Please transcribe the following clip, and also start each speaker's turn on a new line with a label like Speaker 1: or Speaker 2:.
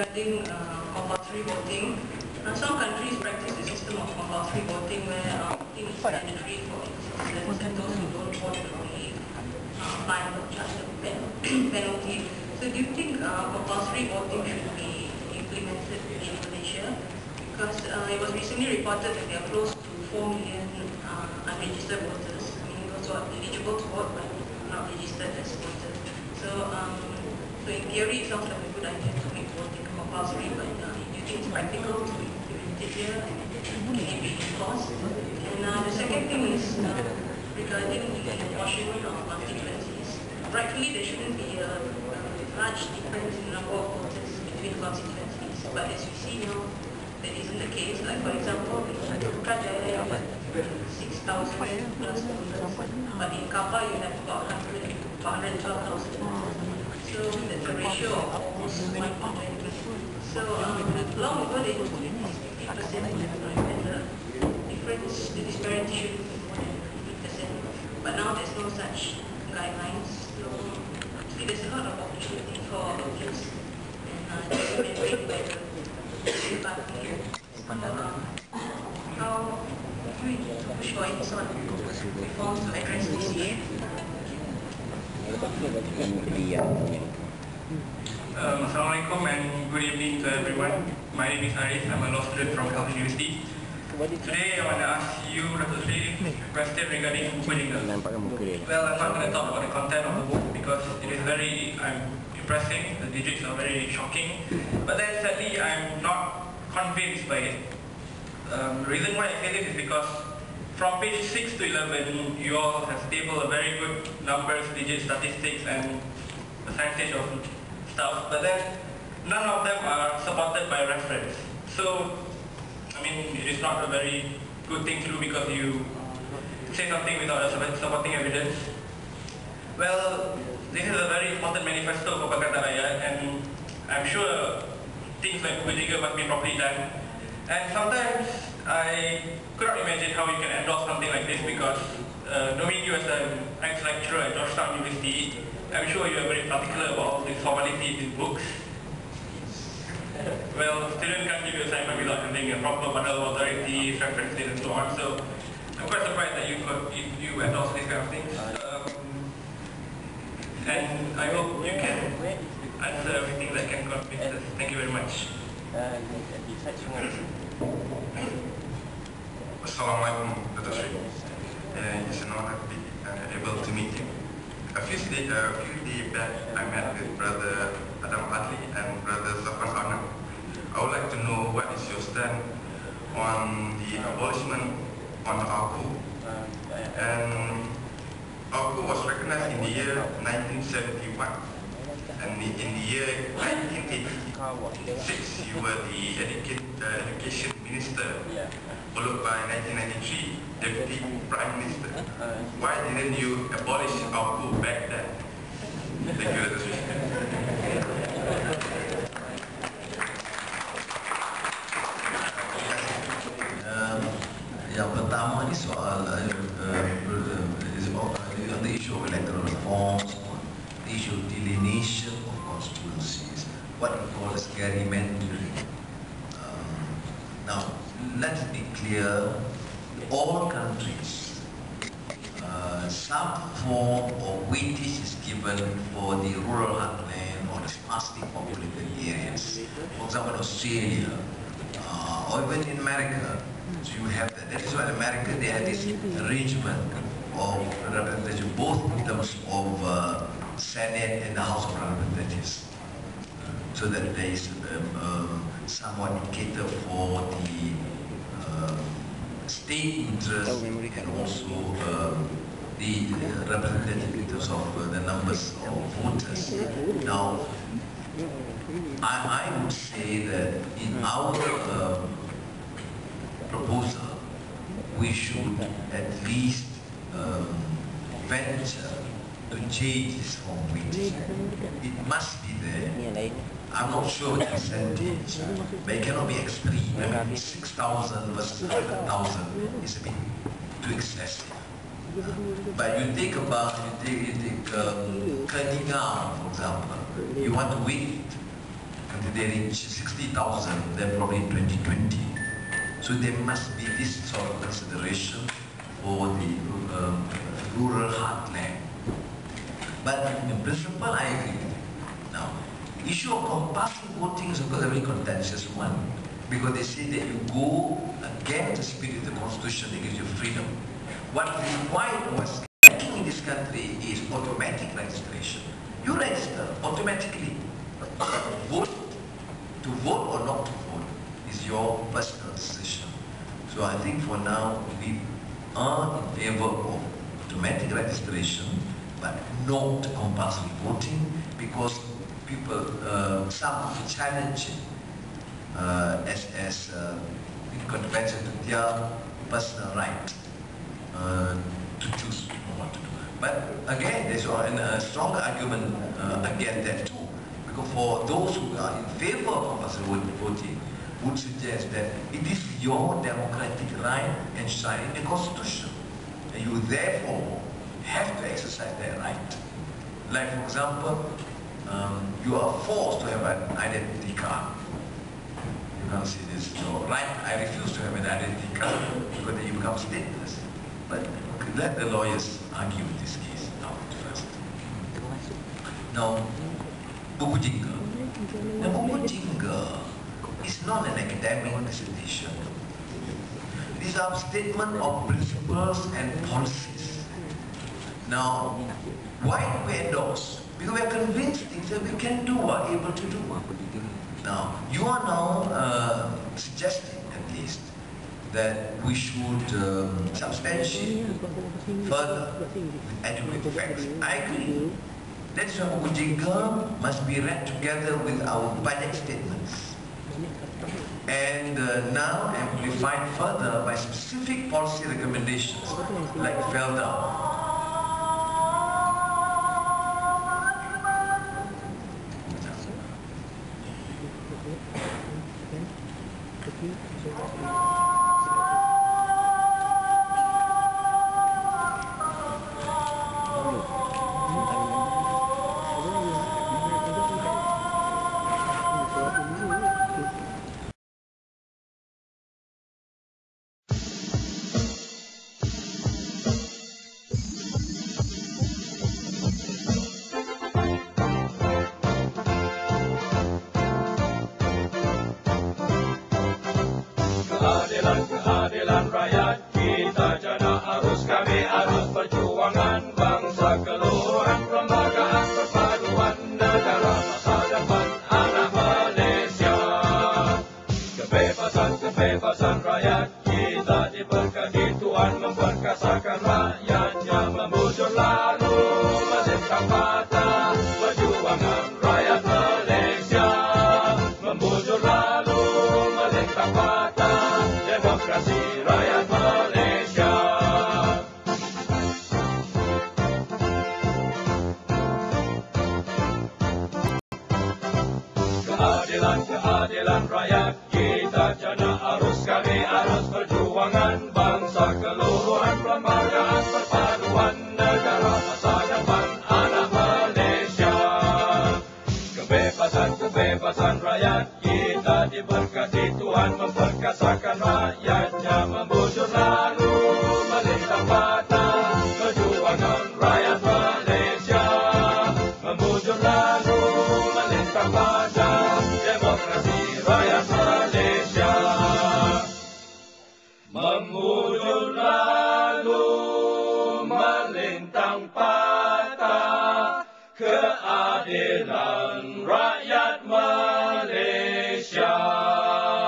Speaker 1: regarding compulsory voting. Some countries practice the system of compulsory voting where voting is mandatory for citizens, and those who don't vote will be fined or charged a penalty. So do you think compulsory voting should be implemented in Malaysia? Because it was recently reported that there are close to 4 million unregistered voters. I mean, those who are eligible to vote but not registered as voters. So, so in theory, it sounds like a good idea to make voting compulsory, but do you think it's practical to implement it here? Can it be enforced? And the second thing is regarding the apportionment of constituencies. Rightfully, there shouldn't be a large difference in the number of voters between constituencies, but as we see now, that isn't the case. Like for example, in Putrajaya you have 6,000 plus voters, but in Kapa you have about 112,000. So that's a ratio of almost 1 to 20. So long ago they used to be 50%, and the difference, the disparity should be more than 50%. But now there's no such guidelines. So actually there's a lot of opportunity for abuse and implementing by the how do we push for any sort of reforms to address this issue?
Speaker 2: Assalamualaikum and good evening to everyone. My name is Arif. I'm a law student from Health University. Today I want to ask you, Dr. Sri, a question regarding buku jingga. Well, I'm not going to talk about the content of the book because it is very impressive. The digits are very shocking. But then sadly, I'm not convinced by it. The reason why I say this is because from page 6 to 11, you all have tabled a very good numbers, digits, statistics, and percentage of stuff, but then none of them are supported by reference. So, I mean, it is not a very good thing to do because you say something without a supporting evidence. Well, this is a very important manifesto for Pakatan Rakyat, and I'm sure things like buku jingga must be properly done. And sometimes I could not imagine how you can endorse something like this because knowing you as an ex-lecturer at Georgetown University, I'm sure you are very particular about all the formalities in books. Well, students can't give you assignment without having a proper model authority, references and so on. So I'm quite surprised that you endorse these kind of things. And I hope you can answer everything that can convince us. Thank you very much.
Speaker 3: Assalamualaikum, Dr. Sri. It's an honor to be able to meet you. A few days back, I met with Brother Adam Adli and Brother Zafran Arnab. I would like to know what is your stand on the abolishment on ARCO. And ARCO was recognized in the year 1971. And in the year 1986, you were the education minister, followed by 1993, deputy prime minister. Why didn't you abolish ARCO back then? Thank you, Dr. Sri.
Speaker 4: Yang pertama ni soal on the issue of electoral reforms, the issue of delineation of constituencies, what we call as gerrymandering. Now, let's be clear, all countries, some form of weightage is given for the rural heartland or the sparsely populated areas. For example, Australia, or even in America, so you have that. That is why in America they have this arrangement of representation, both in terms of Senate and the House of Representatives, so that there is somewhat indicator for the state interest and also the representative in terms of the numbers of voters. Now, I would say that in our proposal, we should at least venture to change this form of weightage. It must be there. I'm not sure the percentage, but it cannot be extreme. I mean, 6,000 versus 100,000 is a bit too excessive. But you think about, Keningan, for example, you want to weight it. until they reach 60,000, then probably in 2020. So there must be this sort of consideration for the rural heartland. But in principle, I agree with you. Now, the issue of compulsory voting is of course a very contentious one, because they say that you go against the spirit of the constitution that gives you freedom. What was lacking in this country is automatic registration. You register automatically. To vote or not to vote is your personal decision. So I think for now we are in favor of automatic registration, but not compulsory voting, because people, some challenge it as in contravention to their personal right to choose what to do. But again, there's a stronger argument against that too, because for those who are in favor of compulsory voting, would suggest that it is your democratic right enshrined in the Constitution, and you therefore have to exercise that right. Like for example, you are forced to have an identity card. You can't say this, your right, I refuse to have an identity card, because then you become stateless. But let the lawyers argue this case out first. Now, buku jingga. Now, buku jingga is not an academic dissertation. These are statements of principles and policies. Now, why do we endorse? Because we are convinced that we can do, are able to do. Now, you are now suggesting, at least, that we should substantiate further adequate facts. I agree. That's why buku jingga must be read together with our budget statements, and now amplified further by specific policy recommendations like FELDA.
Speaker 5: Keadilan rakyat kita jana arus kami arus perjuangan bangsa keluhuran perlembagaan perpaduan negara masa depan anak Malaysia. Kebebasan rakyat kita diberkati Tuhan memperkasakan rakyatnya membujur lalu melintang patah perjuangan rakyat Malaysia membujur lalu melintang patah demokrasi rakyat Malaysia. Keadilan rakyat kita jana arus kami arus perjuangan bangsa keluhuran perlembagaan perpaduan negara masa depan anak Malaysia. Kebebasan rakyat kita diberkati Tuhan memperkasakan rakyatnya membujur lalu melintang patah perjuangan rakyat Malaysia membujur lalu melintang patah demokrasi rakyat Malaysia membujur lalu melintang patah keadilan